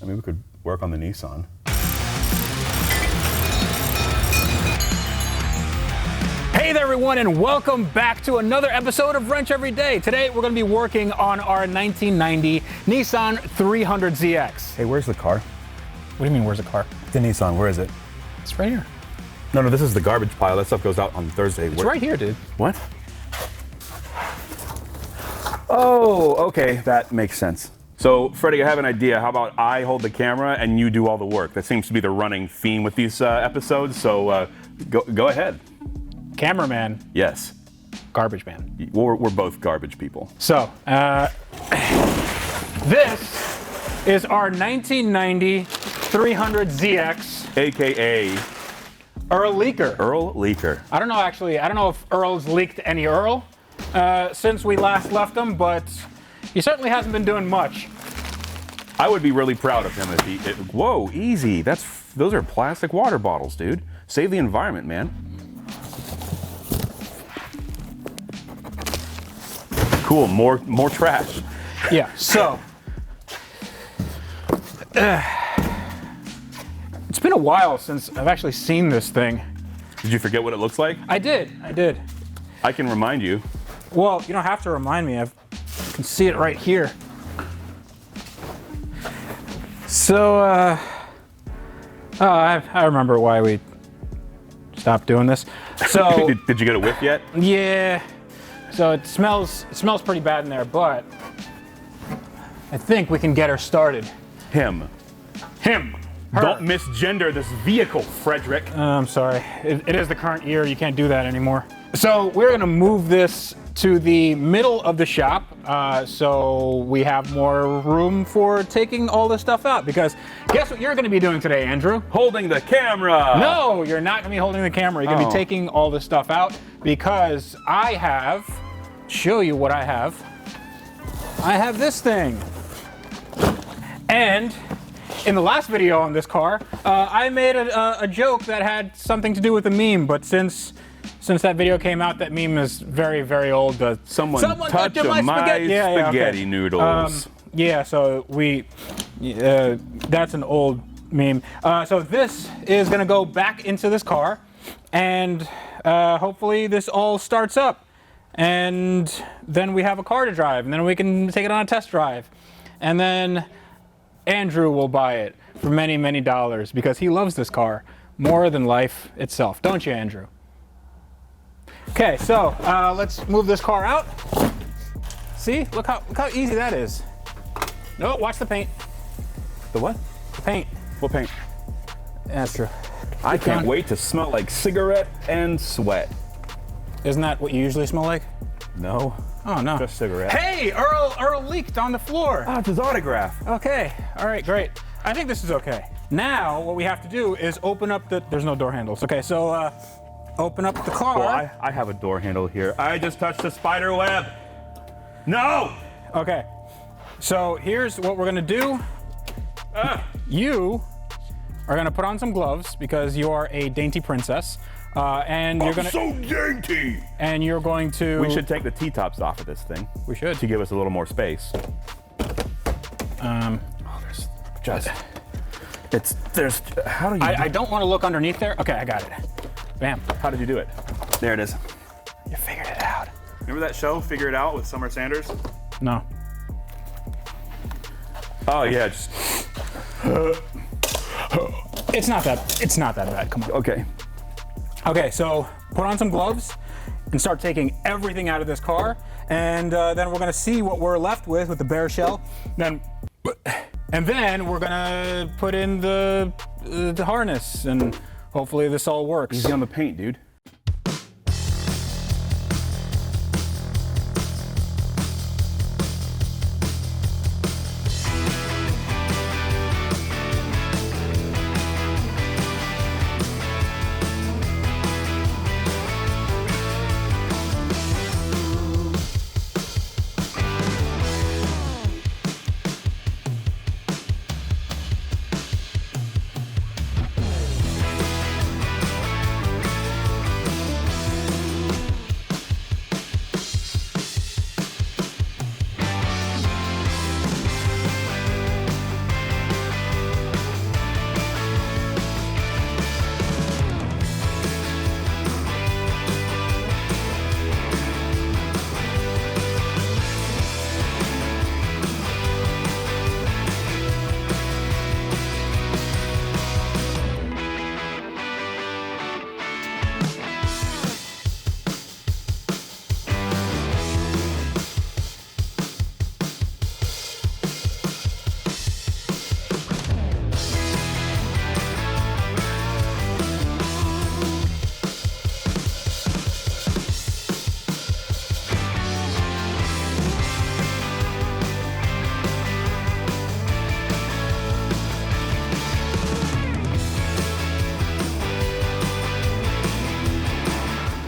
mean, we could work on the Nissan. Hey there, everyone, and welcome back to another episode of Wrench Every Day. Today, we're going to be working on our 1990 Nissan 300ZX. Hey, where's the car? What do you mean, where's the car? The Nissan, where is it? It's right here. No, this is the garbage pile. That stuff goes out on Thursday. It's right here, dude. What? Oh, okay, that makes sense. So, Freddie, I have an idea. How about I hold the camera and you do all the work? That seems to be the running theme with these episodes, so go ahead. Cameraman. Yes. Garbage man. We're both garbage people. So, this is our 1990 300ZX. AKA Earl Leeker. Earl Leeker. I don't know if Earl's leaked any Earl since we last left him, but he certainly hasn't been doing much. I would be really proud of him if he. Whoa, easy. Those are plastic water bottles, dude. Save the environment, man. Cool. More trash. Yeah. So. It's been a while since I've actually seen this thing. Did you forget what it looks like? I did. I can remind you. Well, you don't have to remind me. I can see it right here. So, I remember why we stopped doing this. So, did you get a whiff yet? Yeah. So it smells pretty bad in there, but I think we can get her started. Him. Her. Don't misgender this vehicle, Frederick. I'm sorry. It is the current year. You can't do that anymore. So we're going to move this to the middle of the shop so we have more room for taking all this stuff out. Because guess what you're going to be doing today, Andrew? Holding the camera. No, you're not going to be holding the camera. You're going to be taking all this stuff out because I have, show you what I have. I have this thing. And in the last video on this car, I made a joke that had something to do with a meme, but since that video came out, that meme is very, very old. Someone touch my spaghetti noodles. Yeah, so that's an old meme. So this is gonna go back into this car, and hopefully this all starts up. And then we have a car to drive, and then we can take it on a test drive. And then Andrew will buy it for many, many dollars because he loves this car more than life itself. Don't you, Andrew? Okay, so let's move this car out. See, look how easy that is. No, watch the paint. The what? The paint. What paint? That's true. I can't wait to smell like cigarette and sweat. Isn't that what you usually smell like? No. Oh, no. Just cigarette. Hey, Earl leaked on the floor. Oh, it's his autograph. Okay, all right, great. I think this is okay. Now, what we have to do is open up there's no door handles. Okay, so open up the car. Well, I have a door handle here. I just touched the spider web. No! Okay, so here's what we're gonna do. You are gonna put on some gloves because you are a dainty princess. And you're gonna. So dainty! And you're going to. We should take the T-tops off of this thing. We should. To give us a little more space. How do you? I don't want to look underneath there. Okay, I got it. Bam. How did you do it? There it is. You figured it out. Remember that show, Figure It Out, with Summer Sanders? No. Oh yeah, just. It's not that bad. Come on. Okay. Okay, so put on some gloves and start taking everything out of this car, and then we're gonna see what we're left with the bare shell. And then we're gonna put in the harness, and hopefully this all works. Easy on the paint, dude.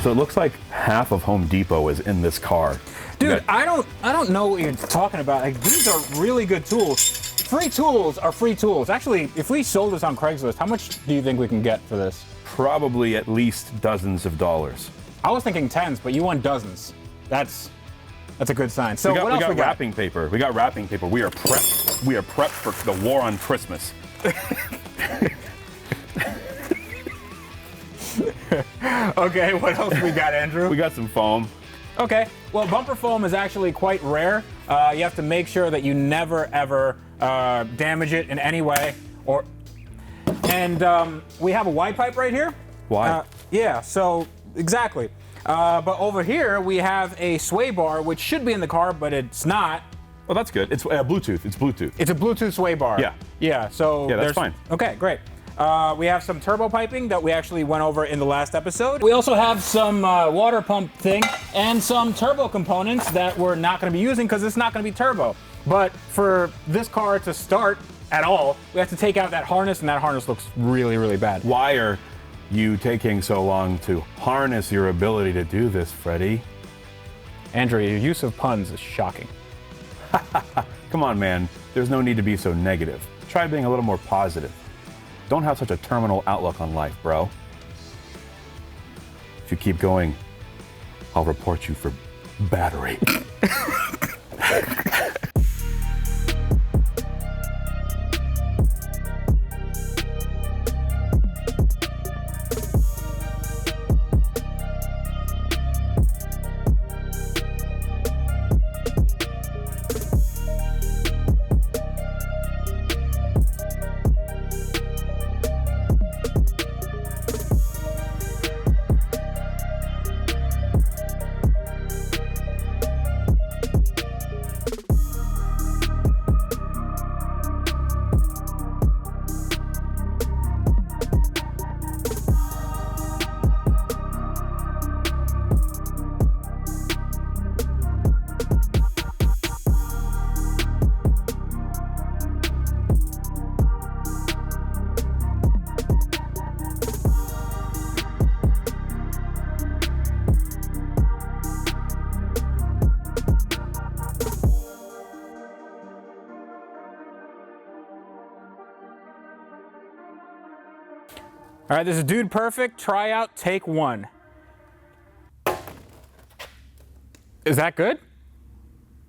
So it looks like half of Home Depot is in this car. Dude, I don't know what you're talking about. Like, these are really good tools. Free tools are free tools. Actually, if we sold this on Craigslist, how much do you think we can get for this? Probably at least dozens of dollars. I was thinking tens, but you want dozens. That's a good sign. So what else we got wrapping paper. We got wrapping paper. We are prepped. We are prepped for the war on Christmas. Okay, what else we got, Andrew? We got some foam. Okay, well, bumper foam is actually quite rare. You have to make sure that you never, ever damage it in any way. And we have a Y pipe right here. Why? Yeah, so exactly. But over here, we have a sway bar, which should be in the car, but it's not. Oh, that's good. It's Bluetooth. It's Bluetooth. It's a Bluetooth sway bar. Yeah. Yeah, so yeah, that's fine. Okay, great. We have some turbo piping that we actually went over in the last episode. We also have some water pump thing and some turbo components that we're not going to be using because it's not going to be turbo. But for this car to start at all, we have to take out that harness, and that harness looks really, really bad. Why are you taking so long to harness your ability to do this, Freddie? Andrew, your use of puns is shocking. Come on, man. There's no need to be so negative. Try being a little more positive. Don't have such a terminal outlook on life, bro. If you keep going, I'll report you for battery. All right, this is Dude Perfect, tryout, take one. Is that good?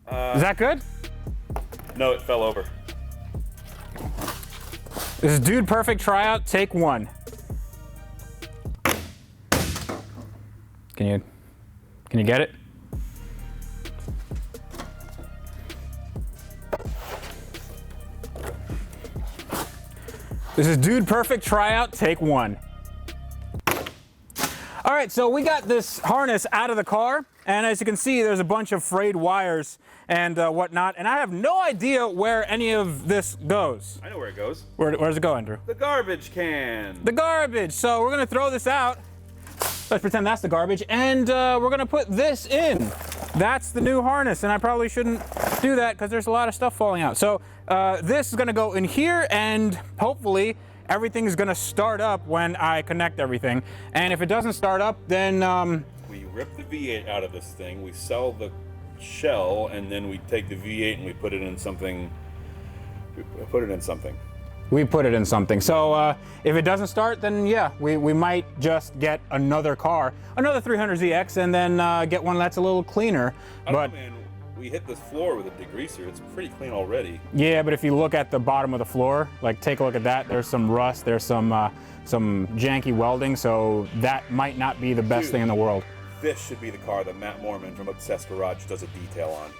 Is that good? No, it fell over. This is Dude Perfect, tryout, take one. Can you get it? This is Dude Perfect, tryout, take one. All right, so we got this harness out of the car, and as you can see, there's a bunch of frayed wires and whatnot, and I have no idea where any of this goes. I know where it goes. Where does it go, Andrew? The garbage can. The garbage. So we're gonna throw this out. Let's pretend that's the garbage, and we're gonna put this in. That's the new harness, and I probably shouldn't do that because there's a lot of stuff falling out. So this is gonna go in here, and hopefully everything is gonna start up when I connect everything. And if it doesn't start up, then We rip the V8 out of this thing, we sell the shell, and then we take the V8 and we put it in something. We put it in something. we put it in something. So if it doesn't start, then yeah, we might just get another car, another 300ZX, and then get one that's a little cleaner. I don't know, man. We hit this floor with a degreaser. It's pretty clean already. Yeah, but if you look at the bottom of the floor, like take a look at that. There's some rust. There's some janky welding. So that might not be the best thing in the world. This should be the car that Matt Mormon from Obsessed Garage does a detail on.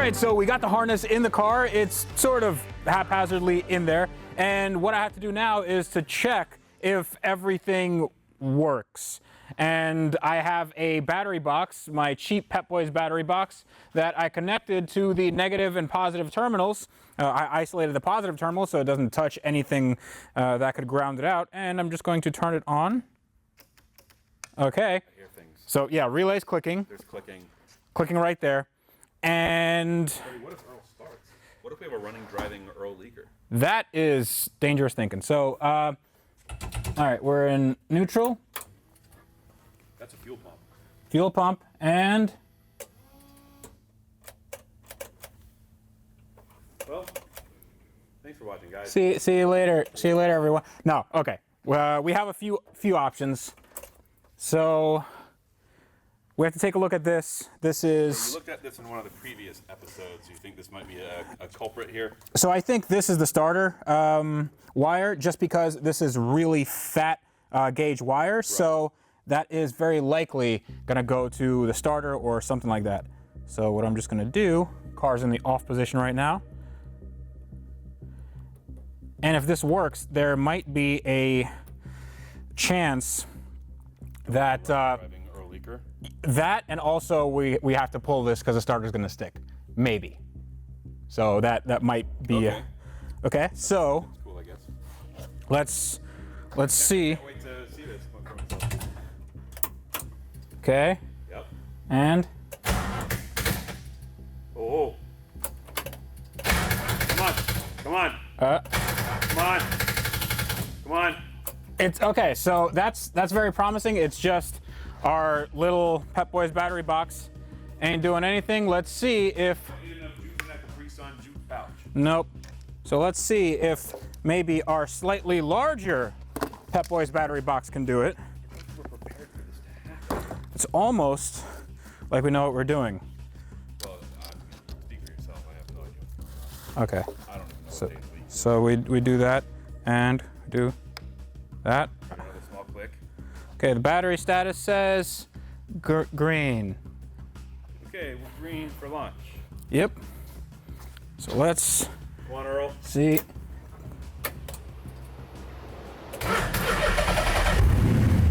right, so we got the harness in the car. It's sort of haphazardly in there. And what I have to do now is to check if everything works. And I have a battery box, my cheap Pep Boys battery box, that I connected to the negative and positive terminals. I isolated the positive terminal so it doesn't touch anything that could ground it out. And I'm just going to turn it on. Okay. I hear things. So yeah, relay's clicking. There's clicking. Clicking right there. And What if Earl starts? What if we have a running, driving Earl Leeker? that is dangerous thinking. So, all right, we're in neutral. That's a fuel pump. Fuel pump, and Well, thanks for watching, guys. see you later. See you later, everyone. No, okay. Well, we have a few options. So we have to take a look at this. This is. You looked at this in one of the previous episodes. You think this might be a culprit here? So I think this is the starter wire, just because this is really fat gauge wire. Right. So that is very likely gonna go to the starter or something like that. So what I'm just gonna do, car's in the off position right now. And if this works, there might be a chance that Driving Earl Leeker. that, and also we have to pull this because the starter's gonna stick, maybe. So that might be Okay. Okay. So That's cool, I guess. let's see. Can't wait to see this. Okay. Yep. And Oh. Come on. Come on. Come on. Come on. it's okay. So that's very promising. It's just our little Pep Boys battery box ain't doing anything. Let's see if. I need enough juice in that Capri Sun juice pouch. Nope. So let's see if maybe our slightly larger Pep Boys battery box can do it. We're prepared for this to happen. It's almost like we know what we're doing. Well, speak for yourself. I have no idea. Okay. I don't even know what days we. So we do that and do that. Another small click. Okay, the battery status says green. Okay, we're green for launch. Yep. So let's Come on, Earl. see.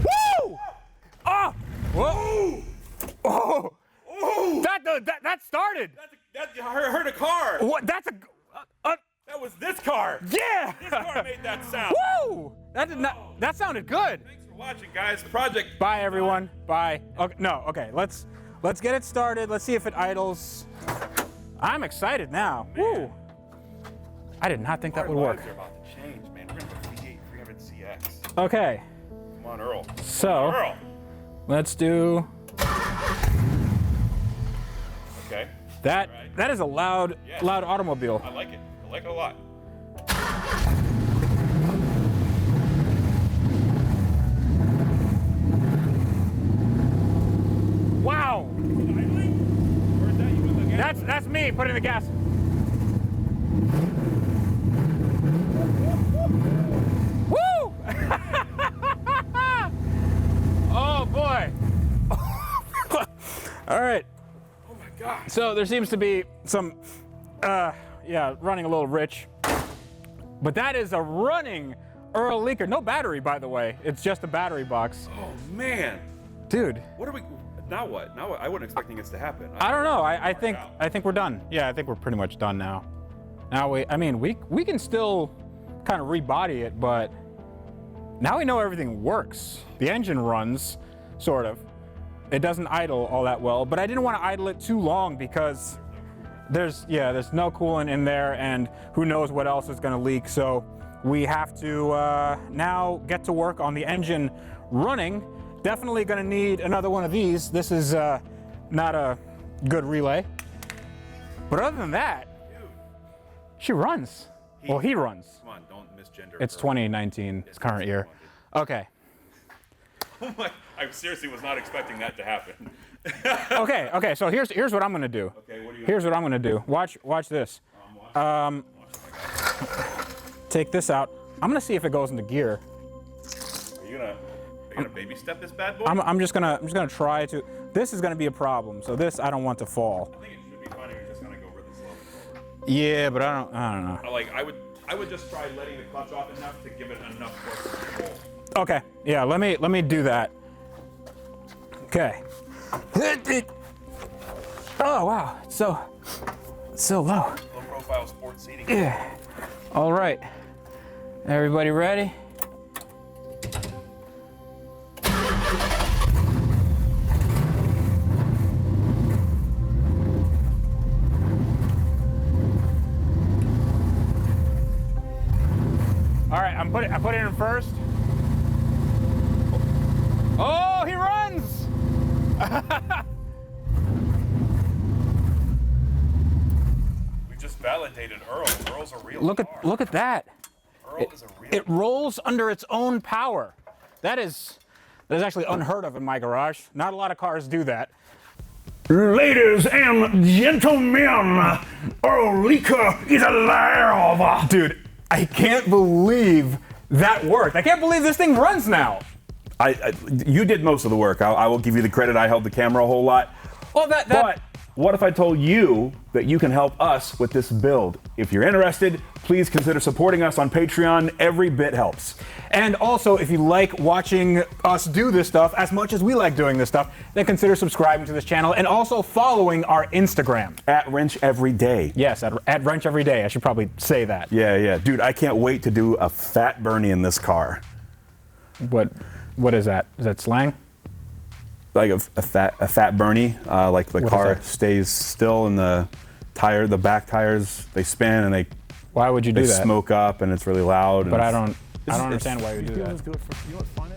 Woo! Oh! Whoa! Oh! Oh! That started. I heard a car. What? That's a. That was this car. Yeah! This car made that sound. Woo! That did not. That sounded good. Thanks for watching, guys. Project. Bye, everyone. Bye. Okay, no. Okay. Let's get it started. Let's see if it idles. I'm excited now. Woo! I did not think that would work. Our lives are about to change, man. We're gonna go V8 300CX. Okay. Come on, Earl. So Earl. let's do Okay. that. All right. That is a loud automobile. I like it. I like it a lot. Wow. Or is that you in the gas? That's me putting the gas. Woo! Oh boy. All right. Oh my God. So there seems to be some, running a little rich. But that is a running Earl Leeker. No battery, by the way. It's just a battery box. Oh man. Dude. What are we? Now what? Now what? I wasn't expecting this to happen. I don't know. I think we're done. Yeah, I think we're pretty much done now. Now we can still kind of rebody it, but now we know everything works. The engine runs, sort of. It doesn't idle all that well, but I didn't want to idle it too long because there's no coolant in there, and who knows what else is going to leak. So we have to now get to work on the engine running. Definitely going to need another one of these. This is not a good relay, but other than that, Dude. she runs. Well, he runs. Come on, don't misgender. It's Earl. 2019, it's current year. Okay. Oh my! I seriously was not expecting that to happen. Okay. So here's what I'm gonna do. Okay, what do you? Here's what I'm gonna do. Watch this. Take this out. I'm gonna see if it goes into gear. Are you gonna baby step this bad boy? I'm just gonna try to. This is gonna be a problem. So this I don't want to fall. I think it should be fine. You're just gonna go really Yeah, but I don't know. Like I would just try letting the clutch off enough to give it enough force to roll. Okay. Yeah. Let me do that. Okay. Oh wow. It's so low. Low profile sports seating. Yeah. All right. Everybody ready? All right, I put it in first. Oh, he runs! We just validated Earl. Earl's a real Look car. at that. Earl is a real It rolls under its own power. That is actually unheard of in my garage. Not a lot of cars do that. Ladies and gentlemen, Earl Leeker is alive! Dude, I can't believe that worked. I can't believe this thing runs now. You did most of the work. I will give you the credit. I held the camera a whole lot. Well, But what if I told you that you can help us with this build? If you're interested, please consider supporting us on Patreon. Every bit helps. And also, if you like watching us do this stuff as much as we like doing this stuff, then consider subscribing to this channel and also following our Instagram. At Wrench Every Day. Yes, at Wrench Every Day. I should probably say that. Yeah. Dude, I can't wait to do a fat Bernie in this car. What is that? Is that slang? Like a fat Bernie. Like the What is car that? stays still and the back tires, they spin and they Why would you do that? smoke up and it's really loud. But and I don't understand why you do that. You know what's fun